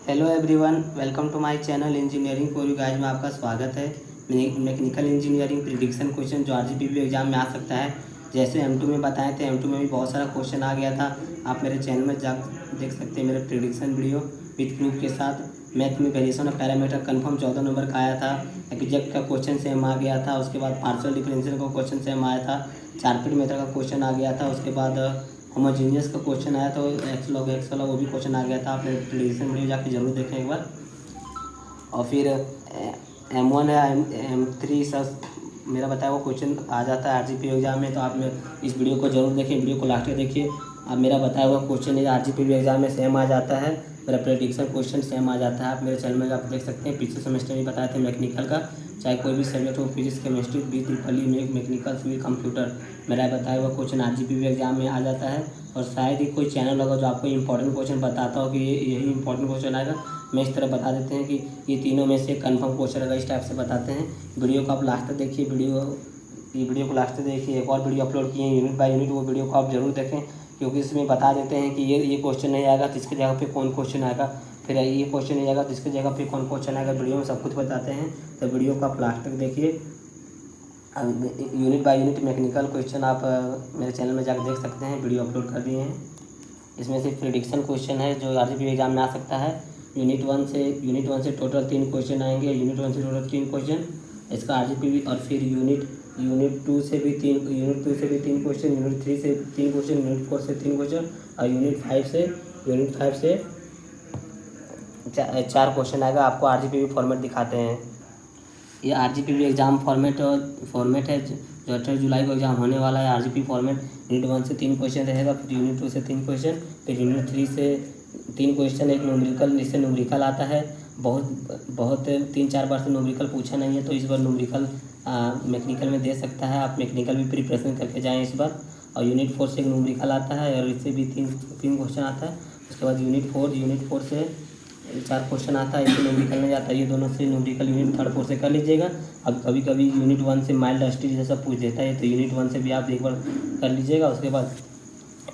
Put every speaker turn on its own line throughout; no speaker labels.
Hello everyone, welcome to my channel engineering for you guys में आपका स्वागत है। मैकेनिकल इंजीनियरिंग प्रिडिक्शन क्वेश्चन जो आरजीपीवी एग्जाम में आ सकता है, जैसे M2 में बताए थे। M2 में भी बहुत सारा क्वेश्चन आ गया था। आप मेरे चैनल में जा देख सकते हैं मेरे प्रिडिक्शन वीडियो विथ प्रूफ के साथ। मैथ में variation of parameter confirm 14 number का आया था। एग्जैक्ट का क्वेश्चन सेम आ गया था। उसके बाद पार्शियल डिफरेंशियल का क्वेश्चन सेम आया था। चार्पिड मेथड का क्वेश्चन आ गया था। उसके बाद होमोजीनियस का क्वेश्चन आया तो एक्स वाला वो भी क्वेश्चन आ गया था। आप प्रिडिक्शन वीडियो जाके जरूर देखें एक बार। और फिर M1 या M3 सब मेरा बताया वो क्वेश्चन आ जाता है आरजीपी एग्जाम में। तो आप इस वीडियो को जरूर देखें, वीडियो को लास्ट तक देखिए। आप मेरा बताया हुआ क्वेश्चन आरजीपी एग्जाम में सेम आ जाता है। मेरा प्रेडिक्शन क्वेश्चन सेम आ जाता है। आप मेरे चैनल में आप देख सकते हैं। पिछले सेमेस्टर में बताए थे मैकेनिकल का, चाहे कोई भी सब्जेक्ट हो, physics, chemistry, mechanical, civil, computer, मेरा बताया हुआ क्वेश्चन आरजीपी एग्जाम में आ जाता है। और शायद ही कोई चैनल होगा जो आपको इंपॉर्टेंट क्वेश्चन बताता हो कि यही इंपॉर्टेंट क्वेश्चन आएगा। मैं इस तरह बता देते हैं कि ये तीनों में से कंफर्म क्वेश्चन अगर इस टाइप से बताते हैं। वीडियो को आप लास्ट तक देखिए। वीडियो को लास्ट तक देखिए। एक और वीडियो अपलोड किए हैं यूनिट बाय यूनिट, वो वीडियो को आप जरूर देखें, क्योंकि इसमें बता देते हैं कि ये क्वेश्चन नहीं आएगा तो इसकी जगह पे कौन क्वेश्चन आएगा, फिर ये क्वेश्चन नहीं आएगा तो इसकी जगह पे कौन क्वेश्चन आएगा। वीडियो में सब कुछ बताते हैं, तो वीडियो को आप लास्ट तक देखिए। Unit by unit mechanical question आप मेरे चैनल में जाकर देख सकते हैं, वीडियो अपलोड कर दिए हैं। इसमें से प्रेडिक्शन क्वेश्चन है जो आरजीपी एग्जाम में आ सकता है। यूनिट वन से टोटल 3 क्वेश्चन आएंगे। यूनिट 1 से टोटल 3 क्वेश्चन इसका आरजीपी। और फिर यूनिट 2 से भी 3 क्वेश्चन, यूनिट 3 से 3 क्वेश्चन, यूनिट 4 से 3 क्वेश्चन, और यूनिट 5 से 4 क्वेश्चन आएगा। आपको आरजीपी फॉर्मेट दिखाते हैं। ये आरजीपी एग्जाम फॉर्मेट है जो 18 जुलाई को एग्जाम होने वाला है। आरजीपी फॉर्मेट यूनिट 1 से 3 क्वेश्चन रहेगा, फिर यूनिट 2 से 3 क्वेश्चन, फिर यूनिट 3 से 3 क्वेश्चन, एक न्यूमेरिकल, जिससे न्यूमेरिकल आता है। बहुत 3-4 बार से न्यूमेरिकल पूछा नहीं है, तो इस बार न्यूमेरिकल मैकेनिकल में दे सकता है। आप मैकेनिकल भी प्रिपरेशन करके जाएँ इस बार। और यूनिट 4 से एक न्यूमेरिकल आता है, और इससे भी 3 क्वेश्चन आता है। उसके बाद यूनिट 4 से 4 क्वेश्चन आता है, इससे न्यूमेरिकल नहीं जाता है। ये दोनों से न्यूमेरिकल यूनिट 3, 4 से कर लीजिएगा। अब कभी कभी यूनिट 1 से माइल्ड स्टीज जैसा पूछ देता है, तो यूनिट 1 से भी आप एक बार कर लीजिएगा। उसके बाद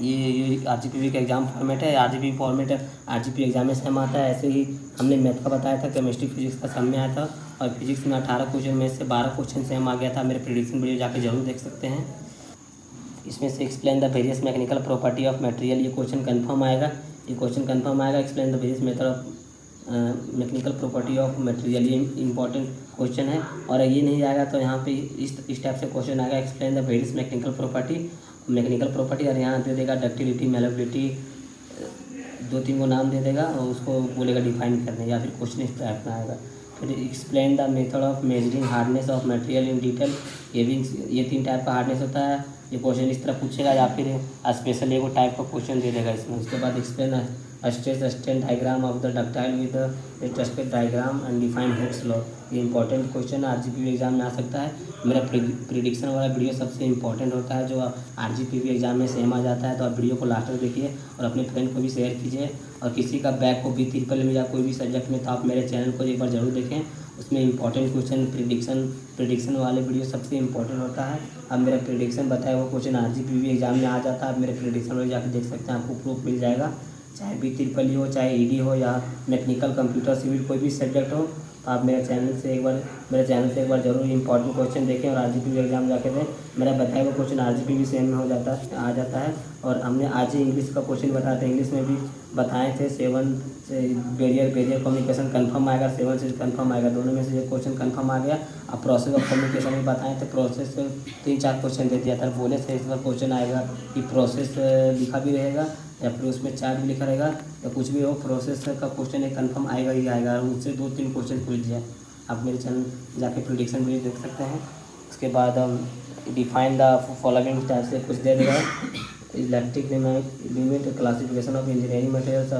ये आरजीपी का एग्जाम फॉर्मेट है। आरजीपी एग्जाम में सेम आता है। ऐसे ही हमने मैथ का बताया था, केमिस्ट्री फिजिक्स का सब में आया था। और फिजिक्स में 18 क्वेश्चन में से 12 क्वेश्चन सेम आ गया था। मेरे प्रेडिक्शन वीडियो जाके जरूर देख सकते हैं। इसमें से explain the various mechanical property of material, ये क्वेश्चन कंफर्म आएगा। Explain the various method of mechanical property of material, ये इंपॉर्टेंट क्वेश्चन है। और ये नहीं आएगा तो यहाँ पे इस टाइप से क्वेश्चन आएगा, explain the various mechanical property, और यहाँ दे देगा डक्टिलिटी, मैलेबिलिटी, 2-3 को नाम दे देगा और उसको बोलेगा डिफाइन करने, या फिर क्वेश्चन इस टाइप में आएगा। फिर explain the method of measuring hardness of material in detail, ये 3 टाइप का हार्डनेस होता है। ये क्वेश्चन इस तरह पूछेगा, या फिर स्पेशल एगो टाइप का क्वेश्चन दे देगा इसमें। उसके बाद explain stress strain diagram of the ductile with the diagram and define Hooke's law, ये इंपॉर्टेंट क्वेश्चन आरजीपी एग्जाम में आ सकता है। मेरा प्रिडिक्शन वाला वीडियो सबसे इंपॉर्टेंट होता है, जो आरजीपी एग्जाम में सेम आ जाता है। तो आप वीडियो को लास्ट तक देखिए और अपने फ्रेंड को भी शेयर कीजिए। और किसी का बैक हो भी ट्रिपल में या कोई भी सब्जेक्ट में, तो आप मेरे चैनल को एक बार जरूर देखें। उसमें इंपॉर्टेंट क्वेश्चन प्रिडिक्शन वाले वीडियो सबसे इंपॉर्टेंट होता है। अब मेरा प्रिडिक्शन बताया वो क्वेश्चन आरजीपी एग्जाम में आ जाता है। आप मेरे प्रिडिक्शन में जाकर देख सकते हैं, आपको प्रूफ मिल जाएगा। चाहे भी ट्रिपल हो, चाहे ईडी हो, या मैकेनिकल, कंप्यूटर, सिविल, कोई भी सब्जेक्ट हो, तो आप मेरे चैनल से एक बार जरूर इंपॉर्टेंट क्वेश्चन देखें और आरजीपी एग्जाम जाके दें। मेरा बताया हुआ क्वेश्चन आरजीपी भी सेम में आ जाता है। और हमने आज ही इंग्लिश का क्वेश्चन बताया था, इंग्लिश में भी बताए थे। 7 से बैरियर कम्युनिकेशन कंफर्म आएगा, 7 से कंफर्म आएगा। दोनों में से एक क्वेश्चन कंफर्म आ गया। अब प्रोसेस ऑफ कम्युनिकेशन में बताए थे, प्रोसेस से 3-4 क्वेश्चन दे दिया था। बोले से इस बार क्वेश्चन आएगा कि प्रोसेस लिखा भी रहेगा, या फिर उसमें चार्ट भी लिखा रहेगा, या कुछ भी हो, प्रोसेस का क्वेश्चन एक कंफर्म आएगा ही आएगा। उससे 2-3 क्वेश्चन पूछ दिया। आप मेरे चैनल जाके प्रेडिक्शन वीडियो देख सकते हैं। उसके बाद हम डिफाइन द फॉलोइंग टाइप से कुछ दे देगा। Electric limit, classification of engineering materials,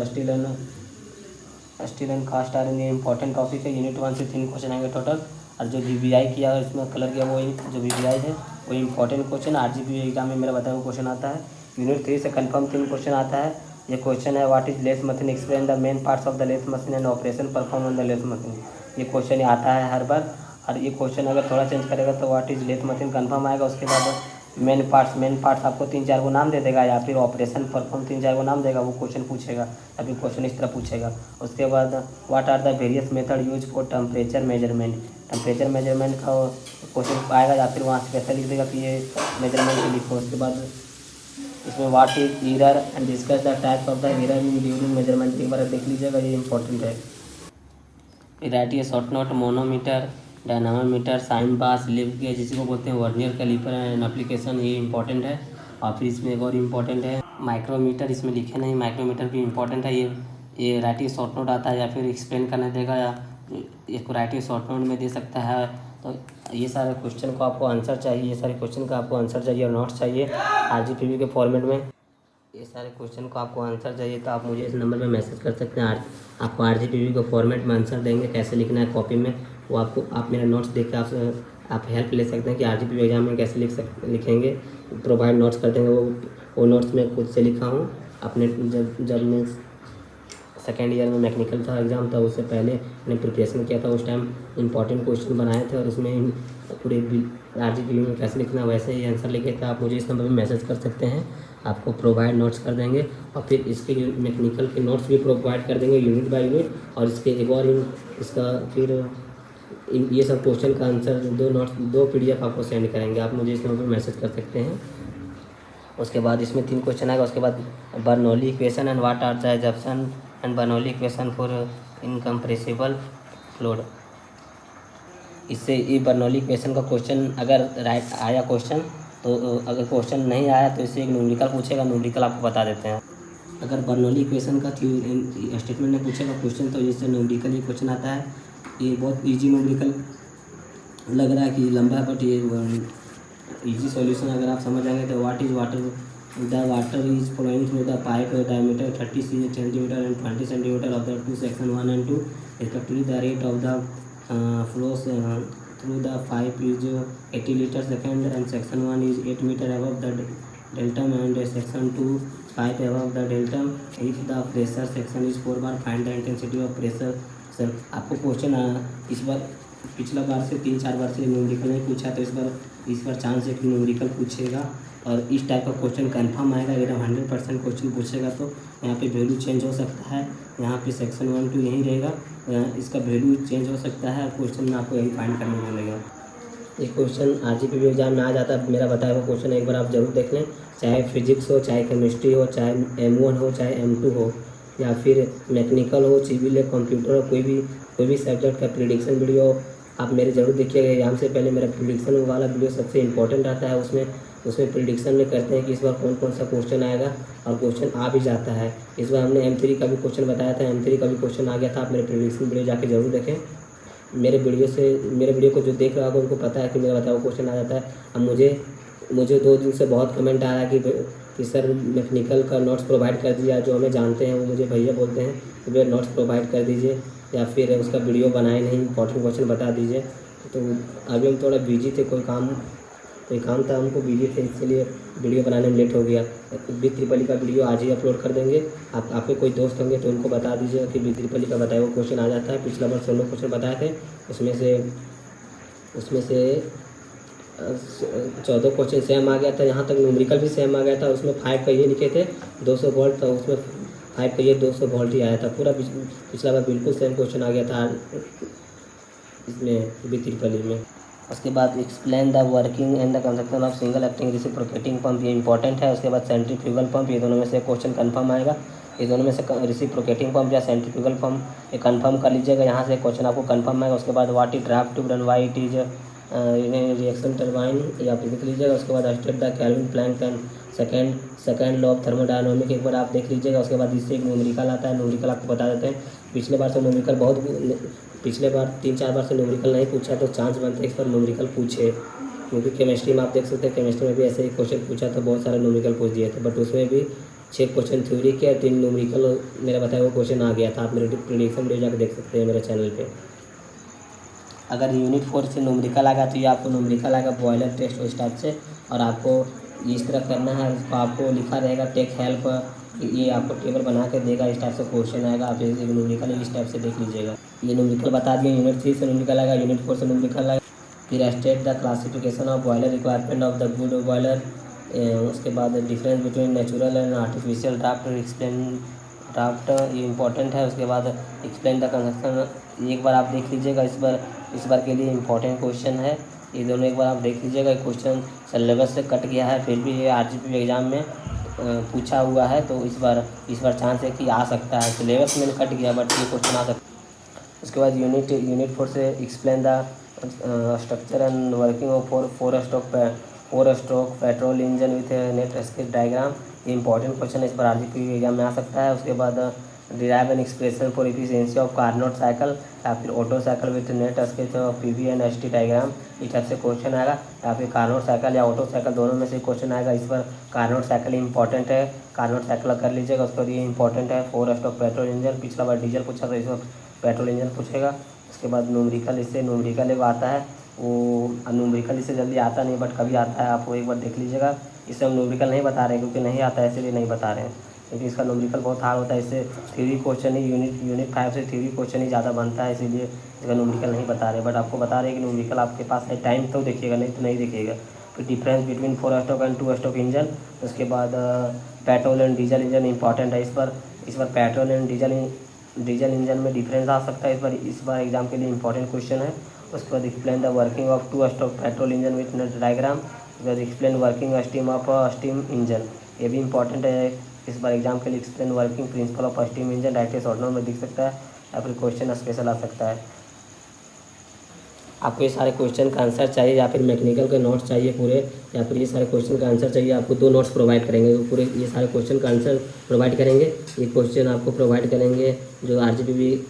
steel and cast iron, ये इंपॉर्टेंट टॉपिक है। यूनिट 1 से 3 क्वेश्चन आएंगे टोटल। और जो VBI किया है इसमें कलर किया, वो जो VBI है वो इंपॉर्टेंट क्वेश्चन आरजीपी एग्जाम में मेरा बताया हुआ क्वेश्चन आता है। यूनिट 3 से कंफर्म 3 क्वेश्चन आता है। ये क्वेश्चन है, what is lathe machine, explain the main parts of the lathe machine and operation perform on the lathe machine, ये क्वेश्चन आता है हर बार। और ये क्वेश्चन अगर थोड़ा चेंज करेगा तो what is lathe machine confirm आएगा। उसके बाद मेन पार्ट्स आपको 3-4 को नाम दे देगा, या फिर ऑपरेशन परफॉर्म 3-4 को नाम देगा, वो क्वेश्चन पूछेगा, या फिर क्वेश्चन इस तरह पूछेगा। उसके बाद what are the various method use for temperature measurement का क्वेश्चन आएगा, या फिर वहाँ से कैसे लिख देगा कि ये मेजरमेंट लिखो। उसके बाद इसमें what is error and discuss the types of the error in during measurement, एक बार देख लीजिएगा, ये इंपॉर्टेंट है। फिर राइटिए short note manometer, dynamometer, sine bar, slip gauge, जिसको बोलते हैं वर्नियर कैलिपर एंड एप्लीकेशन, ये इंपॉर्टेंट है। और फिर इसमें एक और इम्पॉर्टेंट है माइक्रोमीटर, इसमें लिखे नहीं, माइक्रोमीटर भी इम्पॉर्टेंट है। ये राइटिंग शॉर्ट नोट आता है, या फिर एक्सप्लेन करने देगा, या इसको राइटिंग शॉर्ट नोट में दे सकता है। तो ये सारे क्वेश्चन को आपको आंसर चाहिए, ये सारे क्वेश्चन का आपको आंसर चाहिए और नोट्स चाहिए RGPV के फॉर्मेट में। ये सारे क्वेश्चन को आपको आंसर चाहिए तो आप मुझे इस नंबर पे मैसेज कर सकते हैं। आपको RGPV के फॉर्मेट में आंसर देंगे, कैसे लिखना है कॉपी में, वो आप मेरा नोट्स देख के आप हेल्प ले सकते हैं कि RGPV एग्जाम में कैसे लिखेंगे, प्रोवाइड नोट्स कर देंगे। वो नोट्स मैं खुद से लिखा हूँ अपने, जब मैं सेकेंड ईयर में मैकेनिकल था एग्ज़ाम था, उससे पहले मैंने प्रिपरेशन किया था, उस टाइम इंपॉर्टेंट क्वेश्चन बनाए थे, और उसमें पूरे RGPV में कैसे लिखना वैसे ही आंसर लिखे थे। आप मुझे इस नंबर पे मैसेज कर सकते हैं, आपको प्रोवाइड नोट्स कर देंगे, और फिर इसके मैकेनिकल के नोट्स भी प्रोवाइड कर देंगे यूनिट बाय यूनिट। और इसके एक और इसका फिर ये सब क्वेश्चन का आंसर 2 PDF आपको सेंड करेंगे। आप मुझे इस नंबर पर मैसेज कर सकते हैं। उसके बाद इसमें 3 क्वेश्चन आएगा। उसके बाद Bernoulli equation and what are the assumption and Bernoulli equation for incompressible fluid. इससे ये बर्नौली इक्वेशन का क्वेश्चन अगर राइट आया क्वेश्चन, तो अगर क्वेश्चन नहीं आया तो इससे एक न्यूमेरिकल पूछेगा, न्यूमेरिकल आपको बता देते हैं। अगर बर्नौली इक्वेशन का स्टेटमेंट में पूछेगा क्वेश्चन, तो इससे न्यूमेरिकल ही क्वेश्चन आता है। ये बहुत ईजी न्यूमेरिकल लग रहा है कि लंबा है, बट ये इजी सॉल्यूशन अगर आप समझ जाएंगे तो what is water, the water is flowing through the pipe diameter 30 centimetre and 20 centimetre of the 2 section 1 and 2 respectively, the rate of the flows through the pipe is 80 liters second, and section 1 is 8 meter above the deltum and section 2 5 above the deltum. If the pressure section is 4 bar, find the intensity of pressure. Sir आपको question इस बार पिछला बार से 3-4 बार से numerical नहीं पूछा, तो इस बार chance है कि न्यूमेरिकल पूछेगा, और इस टाइप का क्वेश्चन कंफर्म आएगा। एकदम 100% क्वेश्चन पूछेगा तो यहाँ पे वैल्यू चेंज हो सकता है। यहाँ पे सेक्शन 1 2 यहीं रहेगा, इसका वैल्यू चेंज हो सकता है। क्वेश्चन में आपको यही फाइंड करने को मिलेगा। ये क्वेश्चन RGPV एग्जाम में आ जाता है। मेरा बताया हुआ क्वेश्चन एक बार आप जरूर देख लें, चाहे फिजिक्स हो, चाहे केमिस्ट्री हो, चाहे M1 हो, चाहे M2 हो, या फिर मैकेनिकल हो, सिविल हो, कंप्यूटर हो, कोई भी सब्जेक्ट का प्रेडिक्शन वीडियो आप मेरे ज़रूर देखिएगा। एग्जाम से पहले मेरा प्रेडिक्शन वाला वीडियो सबसे इंपॉर्टेंट आता है। उसमें प्रेडिक्शन में करते हैं कि इस बार कौन सा क्वेश्चन आएगा, और क्वेश्चन आ भी जाता है। इस बार हमने M3 का भी क्वेश्चन बताया था, M3 का भी क्वेश्चन आ गया था। आप मेरे प्रेडिक्शन वीडियो जाके जरूर देखें। मेरे वीडियो को जो देख रहा होगा उनको पता है कि मेरा बताया हुआ क्वेश्चन आ जाता है। अब मुझे 2 दिन से बहुत कमेंट आ रहा है कि सर मैकेनिकल का नोट्स प्रोवाइड कर दिया। जो हमें जानते हैं वो मुझे भैया बोलते हैं कि भैया नोट्स प्रोवाइड कर दीजिए, या फिर उसका वीडियो बनाए नहीं, इंपॉर्टेंट क्वेश्चन बता दीजिए। तो अभी हम थोड़ा बिजी थे, कोई काम था हमको, बिजी थे, इसलिए वीडियो बनाने में लेट हो गया। B3 का वीडियो आज ही अपलोड कर देंगे। आपके कोई दोस्त होंगे तो उनको बता दीजिए कि B3 का बताया हुआ क्वेश्चन आ जाता है। पिछला बार 16 क्वेश्चन बताए थे, उसमें से 14 क्वेश्चन सेम आ गया था। यहाँ तक न्यूमेरिकल भी सेम आ गया था। उसमें 5 का ये लिखे थे 200 वोल्ट, तो उसमें 5 का ये 200 वोल्ट ही आया था। पूरा पिछला बार बिल्कुल सेम क्वेश्चन आ गया था इसमें B3 में। उसके बाद explain the working and the construction of single acting reciprocating pump, ये इंपॉर्टेंट है। उसके बाद सेंट्रीफ्यूगल पंप, ये दोनों में से क्वेश्चन कंफर्म आएगा। ये दोनों में से रिसिप्रोकेटिंग पंप या सेंट्रीफ्यूगल पंप ये कंफर्म कर लीजिएगा, यहाँ से क्वेश्चन आपको कंफर्म आएगा। उसके बाद what is draft tube and why it is reaction turbine, ये आप देख लीजिएगा। उसके बाद state the Kelvin Planck and second law of thermodynamic, एक बार आप देख लीजिएगा। उसके बाद इससे एक न्यूमेरिकल आता है, न्यूमेरिकल आपको बता देते हैं। पिछले बार 3-4 बार से न्यूमेरिकल नहीं पूछा, तो चांस बनता है इस बार न्यूमेरिकल पूछे, क्योंकि केमिस्ट्री में आप देख सकते हैं, केमिस्ट्री में भी ऐसे ही क्वेश्चन पूछा था, बहुत सारे न्यूमेरिकल पूछ दिए थे, बट उसमें भी 6 क्वेश्चन थ्योरी के 3 न्यूमेरिकल मेरा बताया हुआ क्वेश्चन आ गया था। आप मेरे प्रेडिक्शन वीडियो जाकर देख सकते हैं मेरे चैनल पे। अगर यूनिट 4 से न्यूमेरिकल आएगा तो ये आपको न्यूमेरिकल आएगा बॉयलर टेस्ट उस टाइप से, और आपको इस तरह करना है। उसको आपको लिखा रहेगा टेक हेल्प, ये आपको टेबल बना के देगा, इस टाइप से क्वेश्चन आएगा। आप न्यूमेरिकल इस टाइप से देख लीजिएगा। ये न्यूमेरिकल बता दिए, यूनिट 3 से न्यूमेरिकल आएगा, यूनिट 4 से न्यूमेरिकल आएगा। फिर state the classification of boiler requirement of the good boiler. उसके बाद difference between natural and artificial draft explain draft, ये इंपॉर्टेंट है। उसके बाद एक्सप्लेन द कंस्ट्रक्शन, एक बार आप देख लीजिएगा, इस बार के लिए इंपॉर्टेंट क्वेश्चन है ये दोनों, एक बार आप देख लीजिएगा। क्वेश्चन सिलेबस से कट गया है, फिर भी ये आरजीपी एग्ज़ाम में पूछा हुआ है, तो इस बार चांस है कि आ सकता है। सिलेबस में कट गया बट ये क्वेश्चन आ सकता है। उसके बाद यूनिट 4 से explain the structure and working of four stroke petrol engine with net sketch diagram, ये इंपॉर्टेंट क्वेश्चन है, इस बार आरजीपी एग्जाम में आ सकता है। उसके बाद derive an expression for efficiency of Carnot cycle या फिर auto cycle with net sketch of PV and ST diagram, इस टाइप से क्वेश्चन आएगा। या फिर कार्नोट साइकिल या ऑटो साइकिल दोनों में से क्वेश्चन आएगा। इस पर कार्नोट साइकिल इंपॉर्टेंट है, कार्नोट साइकिल कर लीजिएगा। उसके बाद ये इंपॉर्टेंट है 4 स्ट्रोक पेट्रोल इंजन, पिछला बार डीजल पूछा था, इस बार पेट्रोल इंजन पूछेगा। उसके बाद न्यूमेरिकल, इससे न्यूमेरिकल एक आता है, वो न्यूमेरिकल इससे जल्दी आता नहीं बट कभी आता है, आप वो एक बार देख लीजिएगा। इससे हम न्यूमेरिकल नहीं बता रहे क्योंकि नहीं आता है, इसलिए नहीं बता रहे हैं, क्योंकि इसका न्यूमेरिकल बहुत हार्ड होता है। इससे थ्योरी क्वेश्चन ही यूनिट 5 से थ्योरी क्वेश्चन ही ज़्यादा बनता है, इसीलिए इसका न्यूमेरिकल नहीं बता रहे। बट आपको बता रहे हैं कि न्यूमेरिकल आपके पास है, टाइम तो देखिएगा, नहीं तो नहीं देखिएगा। फिर difference between 4 stroke and 2 stroke engine. उसके बाद petrol and diesel engine important है। इस बार पेट्रोल एंड डीजल इंजन में डिफरेंस आ सकता है, इस बार एग्जाम के लिए इंपॉर्टेंट क्वेश्चन है। उसके बाद explain the working of 2 stroke petrol engine with net diagram. उसके बाद explain working steam of steam engine, ये भी इंपॉर्टेंट है इस बार एग्जाम के लिए। Explain working principle of steam engine, direct short note में दिख सकता है या फिर क्वेश्चन स्पेशल आ सकता है। आपको ये सारे क्वेश्चन का आंसर चाहिए या फिर मैकेनिकल के नोट्स चाहिए पूरे, या फिर ये सारे क्वेश्चन का आंसर चाहिए, आपको 2 नोट्स प्रोवाइड करेंगे, तो पूरे ये सारे क्वेश्चन का आंसर प्रोवाइड करेंगे। ये क्वेश्चन आपको प्रोवाइड करेंगे जो आरजीपी,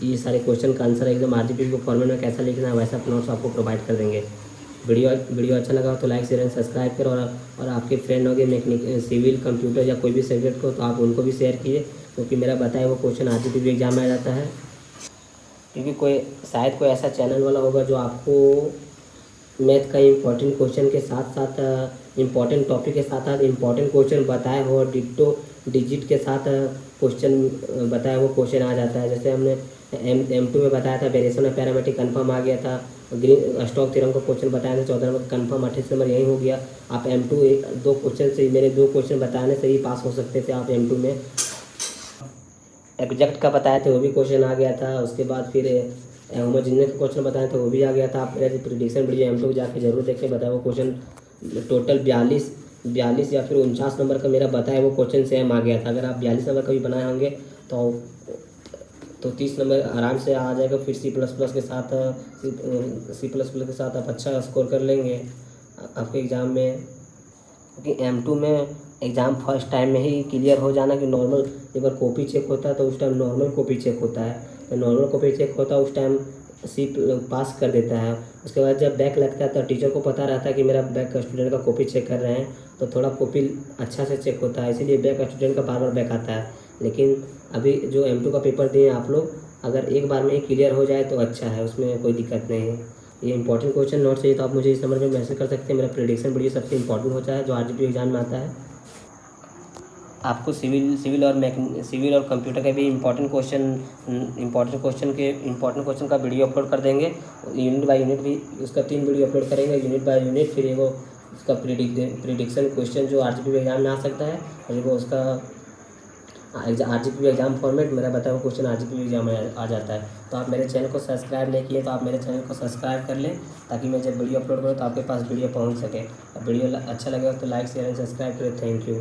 ये सारे क्वेश्चन का आंसर एकदम आरजीपी को फॉर्मेट में कैसा लिखना है वैसा नोट्स आपको प्रोवाइड कर देंगे। वीडियो अच्छा लगा तो लाइक शेयर एंड सब्सक्राइब करो, और आपके फ्रेंड हो गए मैकेनिक, सिविल, कंप्यूटर या कोई भी सब्जेक्ट को, तो आप उनको भी शेयर कीजिए, क्योंकि मेरा बताया वो क्वेश्चन आरजीपी एग्जाम में आ जाता है। क्योंकि शायद कोई ऐसा चैनल वाला होगा जो आपको मैथ का इम्पोर्टेंट क्वेश्चन के साथ साथ इम्पोर्टेंट टॉपिक के साथ साथ इम्पोर्टेंट क्वेश्चन बताया हो, डिट्टो डिजिट के साथ क्वेश्चन बताया वो क्वेश्चन आ जाता है। जैसे हमने M2 में बताया था वेरिएशन ऑफ पैरामीट्रिक कन्फर्म आ गया था, ग्रीन स्टॉक थ्योरम का क्वेश्चन बताया था 14 नंबर कन्फर्म, 28 नंबर यही हो गया। आप M2 2 क्वेश्चन से, मेरे 2 क्वेश्चन बताने से ही पास हो सकते थे आप M2 में। एग्जैक्ट का बताए थे वो भी क्वेश्चन आ गया था। उसके बाद फिर होमोजेनियस का क्वेश्चन बताए थे वो भी आ गया था। आप मेरा प्रेडिक्शन वीडियो M2 जाके जरूर देखें, बताया वो क्वेश्चन टोटल 42 या फिर 49 नंबर का मेरा बताया वो क्वेश्चन सेम आ गया था। अगर आप 42 नंबर का भी बनाए होंगे तो 30 नंबर आराम से आ जाएगा। फिर C++ के साथ आप अच्छा स्कोर कर लेंगे आपके एग्ज़ाम में, क्योंकि M2 में एग्ज़ाम फर्स्ट टाइम में ही क्लियर हो जाना कि नॉर्मल, एक बार कॉपी चेक होता है तो उस टाइम नॉर्मल कॉपी चेक होता है, तो नॉर्मल कॉपी चेक होता है उस टाइम C पास कर देता है। उसके बाद जब बैक लगता है तो टीचर को पता रहता है कि मेरा बैक स्टूडेंट का कॉपी चेक कर रहे हैं, तो थोड़ा कॉपी अच्छा से चेक होता है, इसीलिए बैक स्टूडेंट का बार बार बैक आता है। लेकिन अभी जो M2 का पेपर दिए आप लोग, अगर एक बार में ही क्लियर हो जाए तो अच्छा है, उसमें कोई दिक्कत नहीं है। ये इंपॉर्टेंट क्वेश्चन नोट चाहिए तो आप मुझे इस नंबर पे मैसेज कर सकते हैं। मेरा प्रेडिक्शन वीडियो सबसे इंपॉर्टेंट होता है जो आरजीपी एग्जाम में आता है। आपको सिविल और कंप्यूटर के भी इंपॉर्टेंट क्वेश्चन का वीडियो अपलोड कर देंगे, यूनिट बाय यूनिट भी उसका 3 वीडियो अपलोड करेंगे, यूनिट बाय यूनिट। फिर वो उसका प्रिडिक्शन क्वेश्चन जो आरजीपी एग्जाम में आ सकता है, और वो उसका आरजीपी एग्जाम फॉर्मेट मेरा बताया हुआ क्वेश्चन आरजीपी एग्जाम में आ जाता है। तो आप मेरे चैनल को सब्सक्राइब नहीं किए तो आप मेरे चैनल को सब्सक्राइब कर लें, ताकि मैं जब वीडियो अपलोड करूँ तो आपके पास वीडियो पहुँच सके। वीडियो अच्छा लगेगा तो लाइक शेयर एंड सब्सक्राइब करें। Thank you.